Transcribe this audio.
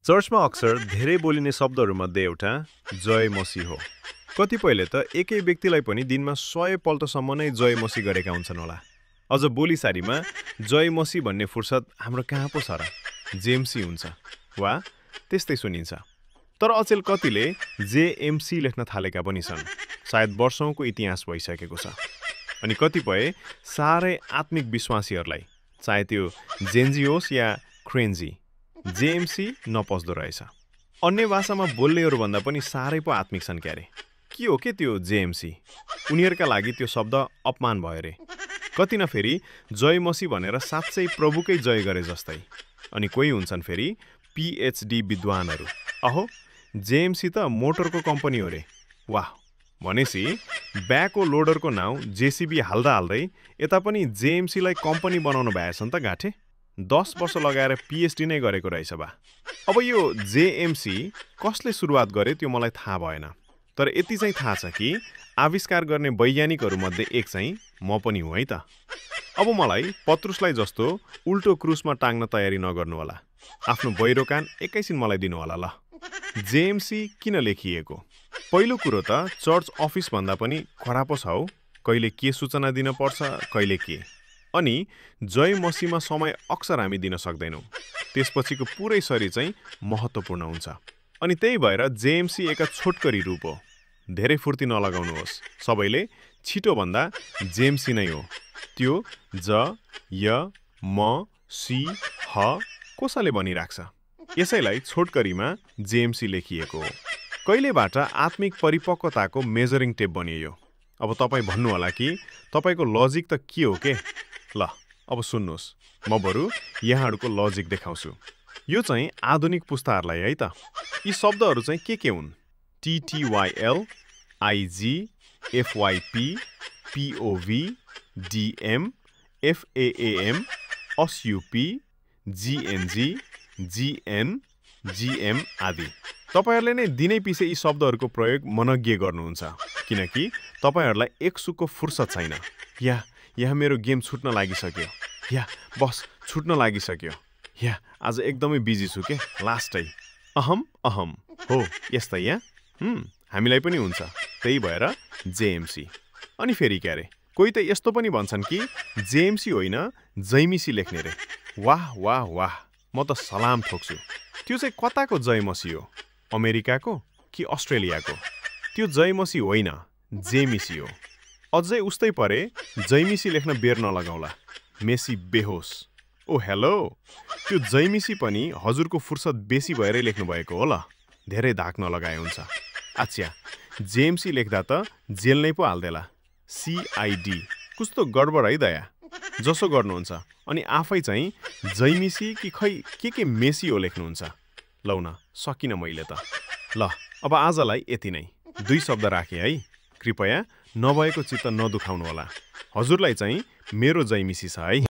चर्चमा अक्सर धेरै बोलिने शब्दहरूमध्ये एउटा जय मसीह हो। कतिपयले त एकै व्यक्तिलाई पनि दिनमा 100 पल्टसम्म नै जय मसीह गरेका हुन्छन् होला। अझ बोलीसारीमा जय मसीह भन्ने फुर्सद हाम्रो कहाँ पो छ र? जेएमसी हुन्छ वा त्यस्तै सुनिन्छ। तर अचेल कतिले जेएमसी लेख्न थालेका पनि छन्। सायद वर्षौंको इतिहास भइसकेको छ। अनि कतिपय साह्रै आत्मिक विश्वासीहरूलाई, चाहे त्यो जेन्जी होस् या क्रेन्जी, जेएमसी नपस्दो रहेछ। अन्य भाषामा बोल्नेहरूभन्दा पनि साह्रै पो आत्मिक छन् क्यारे। के हो के त्यो जेएमसी? उनीहरूका लागि त्यो शब्द अपमान भयो रे। कति न फेरि जय मसीह भनेर साँच्चै प्रभुकै जय गरे जस्तै। अनि कोही हुन्छन् फेरि पीएचडी विद्वानहरू। अहो, जेएमसी त मोटरको कम्पनी हो रे। वाह, भनेपछि ब्याको लोडरको नाउँ जेसीबी हाल्दा हाल्दै यता पनि जेएमसीलाई कम्पनी बनाउनु भएछ नि त गाठे। 10 वर्ष लगाएर पीएचडी नै गरेको रहेछ बा। अब यो जेएमसी कसले सुरुवात गरे त्यो मलाई थाहा भएन। तर यति चाहिँ थाहा छ कि आविष्कार गर्ने वैज्ञानिकहरूमध्ये एक चाहिँ म पनि हुँ है त। अब मलाई पत्रुसलाई जस्तो उल्टो क्रुसमा टाङ्न तयारी नगर्नु होला। आफ्नो बहिरो कान एकैछिन मलाई दिनु होला ल। जेएमसी किन लेखिएको? पहिलो कुरो त चर्च अफिस भन्दा पनि खराब छ हौ। कहिले के सूचना दिन पर्छ, कहिले के। अनि जय मसीहमा समय अक्सर हामी दिन सक्दैनौँ। त्यसपछिको पुरै शरीर चाहिँ महत्त्वपूर्ण हुन्छ। अनि त्यही भएर जेएमसी एक छोटकरी रूप हो। धेरै फुर्ती नलगाउनुहोस्। सबैले छिटोभन्दा जेएमसी नै हो। त्यो ज, य, म, सी, ह कसैले भनिराख्छ। यसैलाई छोटकरीमा जेएमसी लेखिएको हो। कहिलेबाट आत्मिक परिपक्वताको मेजरिङ टेप बनियो यो? अब तपाईँ भन्नुहोला कि तपाईँको लजिक त के हो के? ल, अब सुन्नुहोस्, म बरु यहाँहरूको लजिक देखाउँछु। यो चाहिँ आधुनिक पुस्ताहरूलाई है त। यी शब्दहरू चाहिँ के हुन्? TTYL, IG, FYP, POV, DM, FAAM, SUP, GNG, GN, GM आदि। तपाईहरूले नै दिनै पछि यी शब्दहरूको प्रयोग मनज्ञ गर्नुहुन्छ, किनकि तपाईहरूलाई एक सुको फुर्सद छैन। यहाँ मेरो गेम छुट्न लागिसक्यो। बस छुट्न लागिसक्यो। आज एकदमै बिजी छु के, लास्टै। अहम हो यस्तै या? हामीलाई पनि हुन्छ। त्यही भएर जेएमसी। अनि फेरि क्यारे कोही त यस्तो पनि भन्छन् कि जेएमसी होइन जैमिसी लेख्ने रे। वाह, म त सलाम ठोक्छु। त्यो चाहिँ कताको जय मसीह हो? अमेरिकाको कि अस्ट्रेलियाको? त्यो जय मसीह होइन, जेमिसी हो। अझै उस्तै परे जैमिसी लेख्न बेर नलगाउला। मेसी बेहोस। ओ हेलो, त्यो जैमिसी पनि हजुरको फुर्सद बेसी भएरै लेख्नु भएको हो ल। धेरै धाक नलगाए हुन्छ। अच्छा, जेएमसी लेख्दा त जेल नै पो हाल्देला। CID कस्तो गडबड है दया। जसो गर्नुहुन्छ। अनि आफै चाहिँ जैमिसी कि खै के मेसी हो लेख्नुहुन्छ। लौ न, सकिन मैले त। ल, अब आजलाई यति नै। 2 शब्द राखेँ है। कृपया नभएको चित्त नदुखाउनु होला। हजुरलाई चाहिँ मेरो जैमिसी छ है।